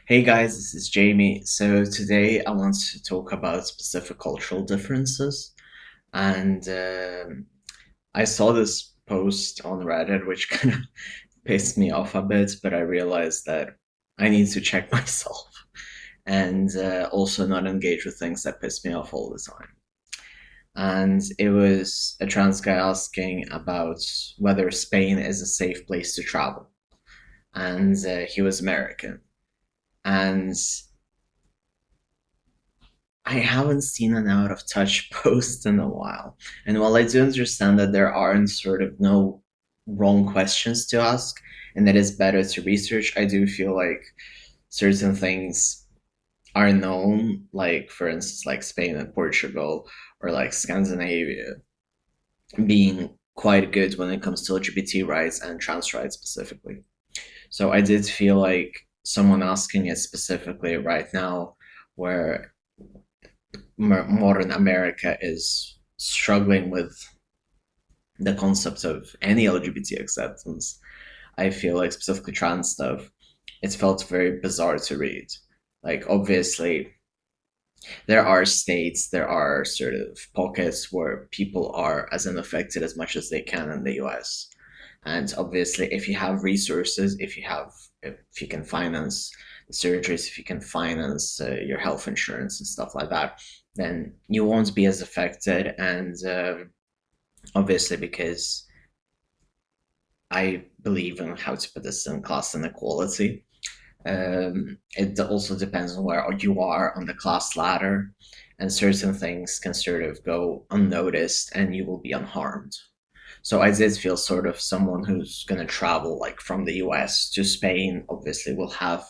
Hey guys, this is Jamie. So today I want to talk about specific cultural differences. And I saw this post on Reddit, which kind of pissed me off a bit, but I realized that I need to check myself and also not engage with things that piss me off all the time. And it was a trans guy asking about whether Spain is a safe place to travel. And he was American. And I haven't seen an out of touch post in a while. And while I do understand that there aren't sort of no wrong questions to ask and that it's better to research, I do feel like certain things are known, like for instance, like Spain and Portugal or like Scandinavia being quite good when it comes to LGBT rights and trans rights specifically. So I did feel like someone asking it specifically right now, where modern America is struggling with the concept of any LGBT acceptance, I feel like specifically trans stuff, it's felt very bizarre to read. Like, obviously, there are states, there are sort of pockets where people are as unaffected as much as they can in the US. And obviously, if you have resources, if you can finance the surgeries, if you can finance your health insurance and stuff like that, then you won't be as affected. And obviously, because I believe in how to put this in class inequality, it also depends on where you are on the class ladder, and certain things can sort of go unnoticed, and you will be unharmed. So I did feel sort of someone who's going to travel like from the US to Spain obviously will have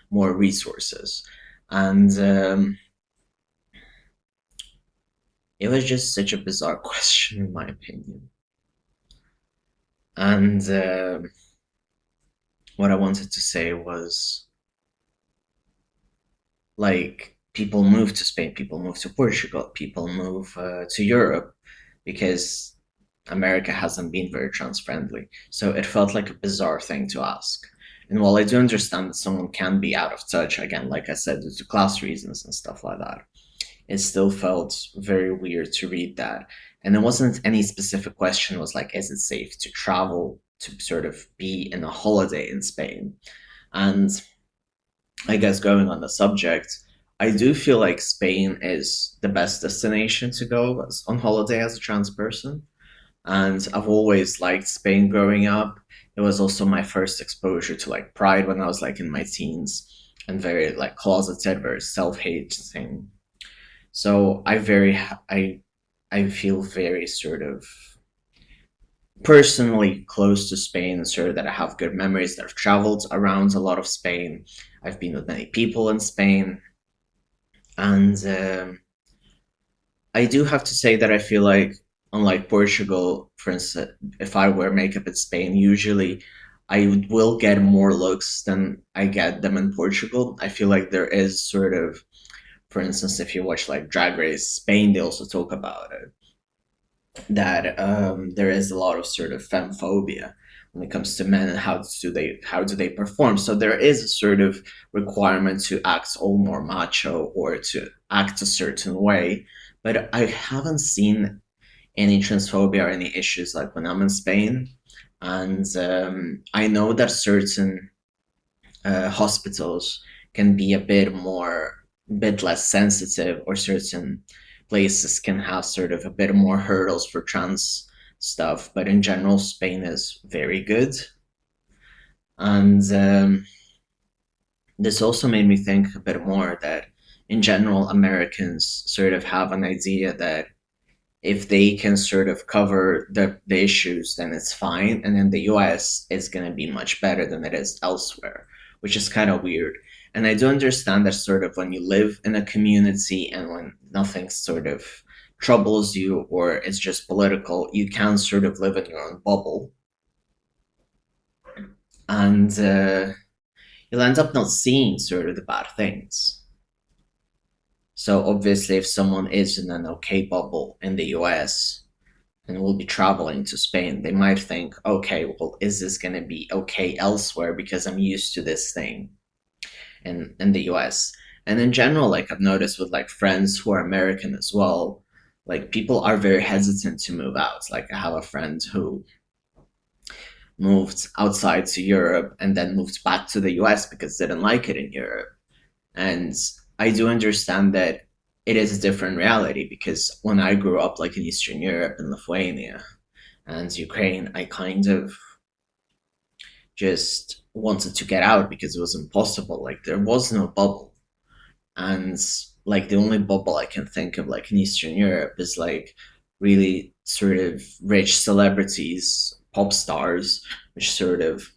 more resources. And it was just such a bizarre question, in my opinion. And what I wanted to say was like people move to Spain, people move to Portugal, people move to Europe because America hasn't been very trans friendly. So it felt like a bizarre thing to ask. And while I do understand that someone can be out of touch, again, like I said, due to class reasons and stuff like that, it still felt very weird to read that. And there wasn't any specific question, it was like, is it safe to travel to sort of be in a holiday in Spain? And I guess going on the subject, I do feel like Spain is the best destination to go on holiday as a trans person. And I've always liked Spain growing up. It was also my first exposure to like pride when I was like in my teens and very like closeted, very self-hating. So I feel very sort of personally close to Spain, sort of that I have good memories that I've traveled around a lot of Spain. I've been with many people in Spain, and I do have to say that I feel like, unlike Portugal, for instance, if I wear makeup in Spain, usually I will get more looks than I get them in Portugal. I feel like there is sort of, for instance, if you watch like Drag Race Spain, they also talk about it, that there is a lot of sort of femphobia when it comes to men and how do they perform. So there is a sort of requirement to act all more macho or to act a certain way. But I haven't seen any transphobia or any issues like when I'm in Spain. And I know that certain hospitals can be a bit less sensitive, or certain places can have sort of a bit more hurdles for trans stuff. But in general, Spain is very good. And this also made me think a bit more that in general, Americans sort of have an idea that if they can sort of cover the issues, then it's fine. And in the US, it's going to be much better than it is elsewhere, which is kind of weird. And I do understand that sort of when you live in a community and when nothing sort of troubles you or it's just political, you can sort of live in your own bubble. And you'll end up not seeing sort of the bad things. So obviously, if someone is in an okay bubble in the US, and will be traveling to Spain, they might think, okay, well, is this going to be okay elsewhere because I'm used to this thing? in the US. And in general, like I've noticed with like friends who are American as well, like people are very hesitant to move out. Like I have a friend who moved outside to Europe and then moved back to the US because they didn't like it in Europe. And I do understand that it is a different reality because when I grew up like in Eastern Europe in Lithuania and Ukraine, I kind of just wanted to get out because it was impossible. Like there was no bubble. And like the only bubble I can think of like in Eastern Europe is like really sort of rich celebrities, pop stars, which sort of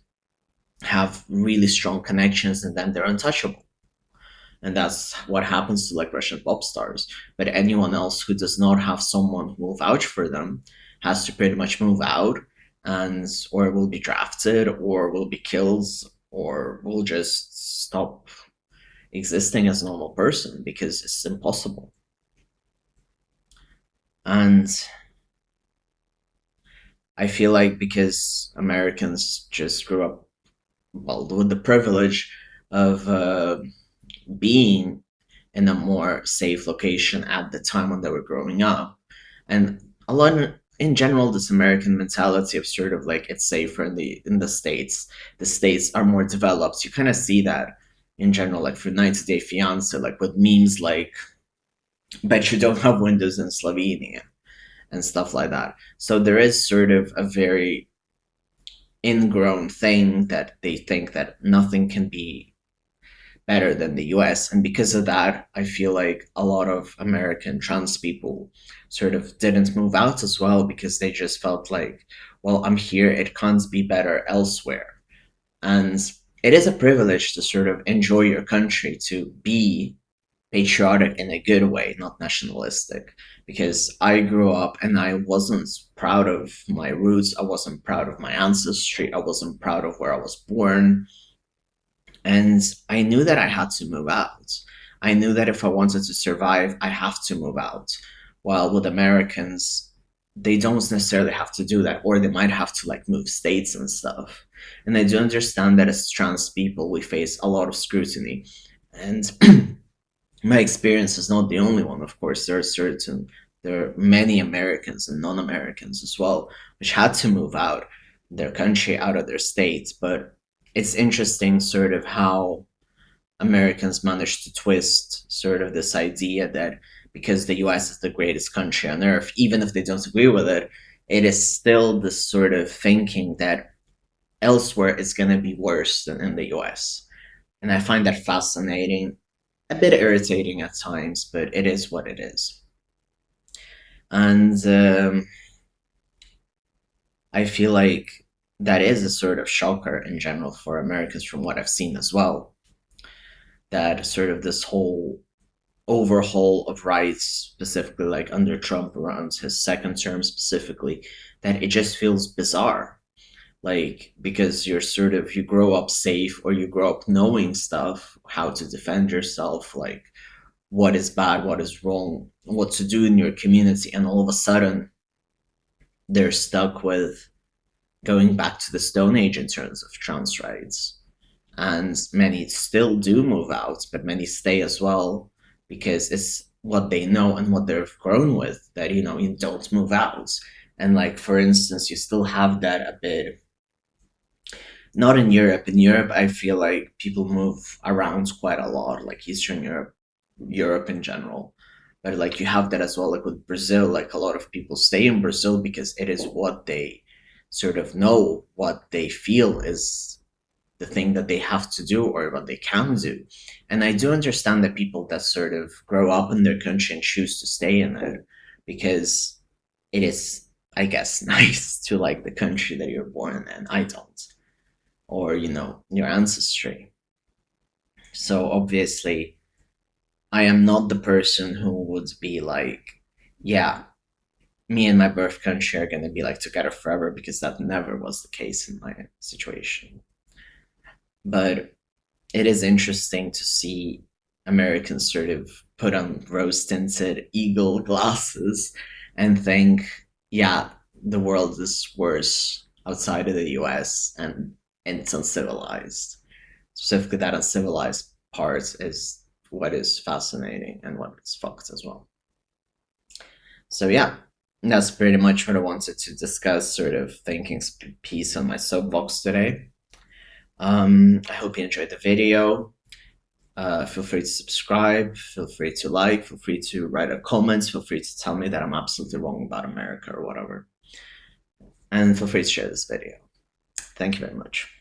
have really strong connections and then they're untouchable. And that's what happens to like Russian pop stars. But anyone else who does not have someone who will vouch for them has to pretty much move out and or will be drafted or will be killed or will just stop existing as a normal person because it's impossible. And I feel like because Americans just grew up, well, with the privilege of being in a more safe location at the time when they were growing up. And a lot in general, this American mentality of sort of like it's safer in the States. The States are more developed. You kind of see that in general, like for 90 Day Fiance, like with memes like bet you don't have windows in Slovenia and stuff like that. So there is sort of a very ingrown thing that they think that nothing can be better than the US. And because of that, I feel like a lot of American trans people sort of didn't move out as well because they just felt like, well, I'm here, it can't be better elsewhere. And it is a privilege to sort of enjoy your country, to be patriotic in a good way, not nationalistic. Because I grew up and I wasn't proud of my roots, I wasn't proud of my ancestry, I wasn't proud of where I was born. And I knew that I had to move out. I knew that if I wanted to survive, I have to move out. While with Americans, they don't necessarily have to do that, or they might have to like move states and stuff. And I do understand that as trans people, we face a lot of scrutiny. And my experience is not the only one, of course. There are many Americans and non-Americans as well, which had to move out their country, out of their states. But it's interesting sort of how Americans managed to twist sort of this idea that because the US is the greatest country on earth, even if they don't agree with it, it is still this sort of thinking that elsewhere is going to be worse than in the US. And I find that fascinating, a bit irritating at times, but it is what it is. And I feel like that is a sort of shocker in general for Americans from what I've seen as well. That sort of this whole overhaul of rights, specifically like under Trump around his second term specifically, that it just feels bizarre. Like, because you're sort of, you grow up safe or you grow up knowing stuff, how to defend yourself, like what is bad, what is wrong, what to do in your community, and all of a sudden they're stuck with going back to the Stone Age in terms of trans rights. And many still do move out, but many stay as well because it's what they know and what they've grown with that, you know, you don't move out. And like, for instance, you still have that a bit, not in Europe. In Europe, I feel like people move around quite a lot, like Eastern Europe, Europe in general. But like you have that as well, like with Brazil, like a lot of people stay in Brazil because it is what they sort of know, what they feel is the thing that they have to do or what they can do. And I do understand that people that sort of grow up in their country and choose to stay in it because it is, I guess, nice to like the country that you're born in. I don't, or you know, your ancestry. So obviously, I am not the person who would be like, yeah, me and my birth country are going to be like together forever because that never was the case in my situation. But it is interesting to see Americans sort of put on rose tinted eagle glasses and think, yeah, the world is worse outside of the US and it's uncivilized. Specifically, that uncivilized part is what is fascinating and what is fucked as well. So yeah, that's pretty much what I wanted to discuss, sort of thinking piece on my soapbox today. I hope you enjoyed the video. Feel free to subscribe, feel free to like, feel free to write a comment, feel free to tell me that I'm absolutely wrong about America or whatever. And feel free to share this video. Thank you very much.